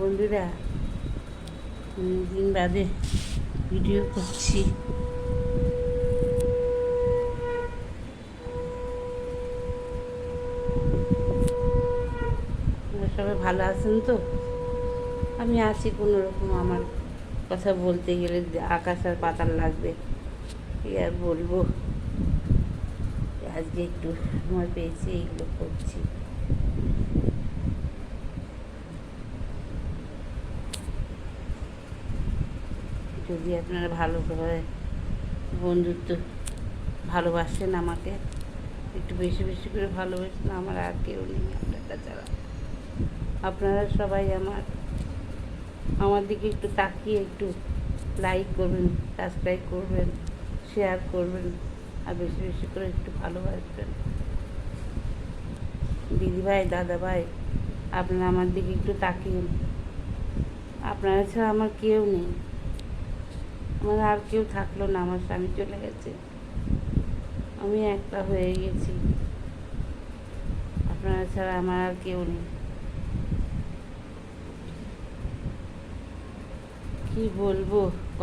বন্ধুরা, দিন বাদে ভিডিও করছি। সবাই ভালো আছেন তো? আমি আছি কোনো রকম। আমার কথা বলতে গেলে আকাশ আর পাতাল লাগবে, কি আর বলবো। আজকে একটু সময় পেয়েছি, এইগুলো করছি। যদি আপনারা ভালোভাবে বন্ধুত্ব ভালোবাসেন, আমাকে একটু বেশি বেশি করে ভালোবাসেন। আমার আর কেউ নেই আপনারা ছাড়া। আপনারা সবাই আমার দিকে একটু তাকিয়ে একটু লাইক করবেন, সাবস্ক্রাইব করবেন, শেয়ার করবেন, আর বেশি বেশি করে একটু ভালোবাসবেন। দিদিভাই, দাদাভাই, আপনারা আমার দিকে একটু তাকিয়ে। আপনারা ছাড়া আমার কেউ নেই। আমার আর কেউ থাকলো না, আমার স্বামী চলে গেছে, আমি একটা হয়ে গেছি। আপনারা ছাড়া আমার আর কেউ নেই। কি বলবো।